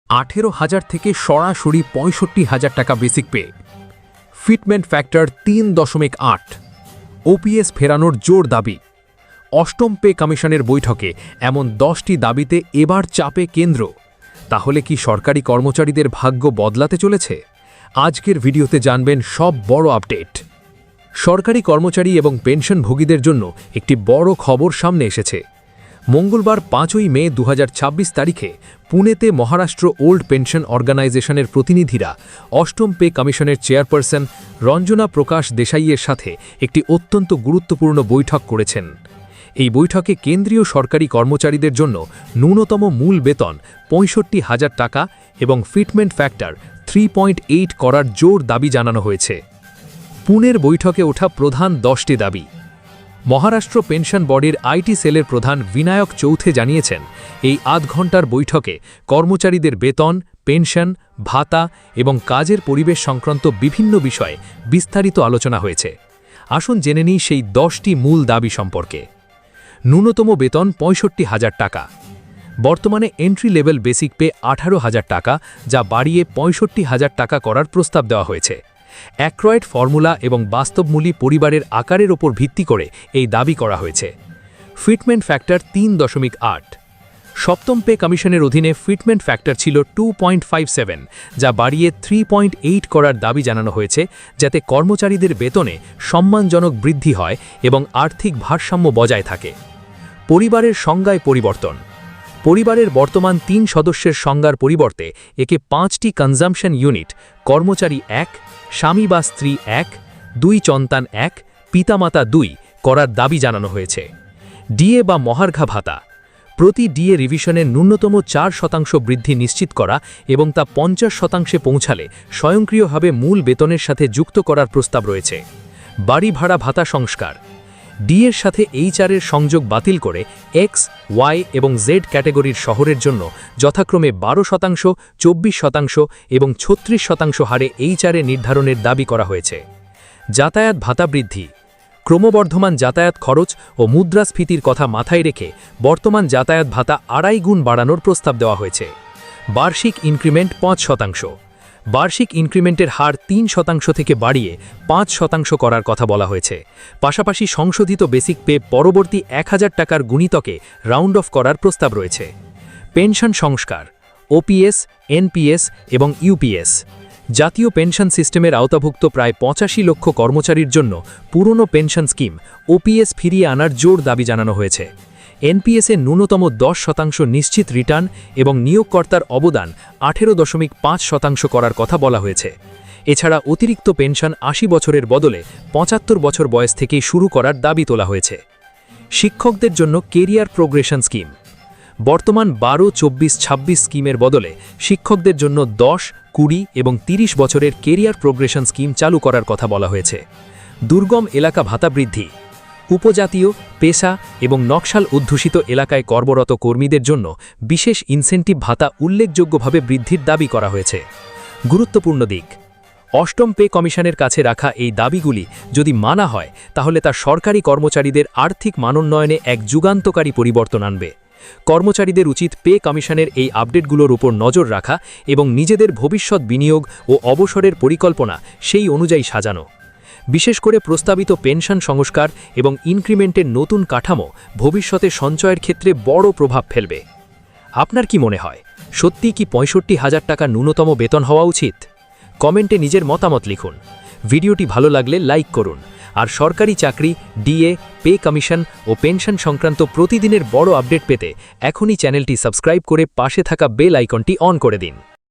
18,000 থেকে সরাসরি 65,000 টাকা basic pay. Fitment factor 3.8। OPS ফেরানোর জোর দাবি। অষ্টম পে কমিশনের বৈঠকে এমন 10টি দাবিতে এবার চাপে কেন্দ্র। তাহলে কি সরকারি কর্মচারীদের ভাগ্য বদলাতে চলেছে? আজকের ভিডিওতে জানবেন সব বড় আপডেট। সরকারি কর্মচারী এবং পেনশনভোগীদের জন্য একটি বড় খবর সামনে এসেছে। মঙ্গলবার 5ই মে 2026 তারিখে পুনেতে মহারাষ্ট্র ওল্ড পেনশন অর্গানাইজেশনের প্রতিনিধিরা অষ্টম পে কমিশনের চেয়ারপারসন রঞ্জনা প্রকাশ দেশাইয়ের সাথে একটি অত্যন্ত গুরুত্বপূর্ণ বৈঠক করেছেন। এই বৈঠকে কেন্দ্রীয় সরকারি কর্মচারীদের জন্য ন্যূনতম মূল বেতন 65,000 টাকা এবং ফিটমেন্ট ফ্যাক্টর 3.8 করার জোর দাবি জানানো হয়েছে। পুনের বৈঠকে ওঠা প্রধান 10টি দাবি। মহারাষ্ট্র পেনশন বডির আইটি সেলের প্রধান বিনায়ক চৌথে জানিয়েছেন, এই আধ ঘণ্টার বৈঠকে কর্মচারীদের বেতন, পেনশন, ভাতা এবং কাজের পরিবেশ সংক্রান্ত বিভিন্ন বিষয়ে বিস্তারিত আলোচনা হয়েছে। আসুন জেনে নিই সেই 10টি মূল দাবি সম্পর্কে। ন্যূনতম বেতন 65,000 টাকা। বর্তমানে এন্ট্রি লেভেল বেসিক পে 18,000 টাকা, যা বাড়িয়ে 65,000 টাকা করার প্রস্তাব দেওয়া হয়েছে। অ্যাক্রয়েড ফর্মুলা এবং বাস্তবমূলী পরিবারের আকারের ওপর ভিত্তি করে এই দাবি করা হয়েছে। Fitment factor 3.8। সপ্তম পে কমিশনের অধীনে ফিটমেন্ট ফ্যাক্টর ছিল 2.57, যা বাড়িয়ে 3.8 করার দাবি জানানো হয়েছে, যাতে কর্মচারীদের বেতনে সম্মানজনক বৃদ্ধি হয় এবং আর্থিক ভারসাম্য বজায় থাকে। পরিবারের সংজ্ঞায় পরিবর্তন। পরিবারের বর্তমান 3 সদস্যের সংজ্ঞার পরিবর্তে একে 5টি কনজাম্পশন ইউনিট, কর্মচারী 1, স্বামী বা স্ত্রী 1, 2 সন্তান 1, পিতামাতা 2 করার দাবি জানানো হয়েছে। ডিএ বা মহার্ঘা ভাতা। প্রতি ডিএ রিভিশনের ন্যূনতম 4% বৃদ্ধি নিশ্চিত করা এবং তা 50% পৌঁছালে স্বয়ংক্রিয়ভাবে মূল বেতনের সাথে যুক্ত করার প্রস্তাব রয়েছে। বাড়ি ভাড়া ভাতা সংস্কার। ডিএর সাথে এইচআরের সংযোগ বাতিল করে এক্স, ওয়াই এবং জেড ক্যাটেগরির শহরের জন্য যথাক্রমে 12%, 24% এবং 36% হারে এইচআরে নির্ধারণের দাবি করা হয়েছে। যাতায়াত ভাতা বৃদ্ধি। ক্রমবর্ধমান যাতায়াত খরচ ও মুদ্রাস্ফীতির কথা মাথায় রেখে বর্তমান যাতায়াত ভাতা 2.5 গুণ বাড়ানোর প্রস্তাব দেওয়া হয়েছে। বার্ষিক ইনক্রিমেন্ট 5%। বার্ষিক ইনক্রিমেন্টের হার 3% থেকে বাড়িয়ে 5% করার কথা বলা হয়েছে। পাশাপাশি সংশোধিত বেসিক পে পরবর্তী 1,000 টাকার গুণিতকে রাউন্ড অফ করার প্রস্তাব রয়েছে। পেনশন সংস্কার। ওপিএস, এনপিএস এবং ইউপিএস। জাতীয় পেনশন সিস্টেমের আওতাভুক্ত প্রায় 85 লক্ষ কর্মচারীর জন্য পুরনো পেনশন স্কিম ওপিএস ফিরিয়ে আনার জোর দাবি জানানো হয়েছে। এনপিএসে ন্যূনতম 10% নিশ্চিত রিটার্ন এবং নিয়োগকর্তার অবদান 18.5% করার কথা বলা হয়েছে। এছাড়া অতিরিক্ত পেনশন 80 বছরের বদলে 75 বছর বয়স থেকেই শুরু করার দাবি তোলা হয়েছে। শিক্ষকদের জন্য কেরিয়ার প্রোগ্রেশন স্কিম। বর্তমান 12-24-26 স্কিমের বদলে শিক্ষকদের জন্য 10, 20 এবং 30 বছরের কেরিয়ার প্রোগ্রেশন স্কিম চালু করার কথা বলা হয়েছে। দুর্গম এলাকা ভাতা বৃদ্ধি। উপজাতীয়, পেশা এবং নকশাল অধ্যুষিত এলাকায় কর্মরত কর্মীদের জন্য বিশেষ ইনসেন্টিভ ভাতা উল্লেখযোগ্যভাবে বৃদ্ধির দাবি করা হয়েছে। গুরুত্বপূর্ণ দিক। অষ্টম পে কমিশনের কাছে রাখা এই দাবিগুলি যদি মানা হয়, তাহলে তা সরকারি কর্মচারীদের আর্থিক মানোন্নয়নে এক যুগান্তকারী পরিবর্তন আনবে। কর্মচারীদের উচিত পে কমিশনের এই আপডেটগুলোর উপর নজর রাখা এবং নিজেদের ভবিষ্যৎ বিনিয়োগ ও অবসরের পরিকল্পনা সেই অনুযায়ী সাজানো। বিশেষ করে প্রস্তাবিত পেনশন সংস্কার এবং ইনক্রিমেন্টের নতুন কাঠামো ভবিষ্যতে সঞ্চয়ের ক্ষেত্রে বড় প্রভাব ফেলবে। আপনার কি মনে হয়, সত্যি কি 65,000 টাকা ন্যূনতম বেতন হওয়া উচিত? কমেন্টে নিজের মতামত লিখুন। ভিডিওটি ভালো লাগলে লাইক করুন। আর সরকারি চাকরি, ডিএ, পে কমিশন ও পেনশন সংক্রান্ত প্রতিদিনের বড় আপডেট পেতে এখনই চ্যানেলটি সাবস্ক্রাইব করে পাশে থাকা বেল আইকনটি অন করে দিন।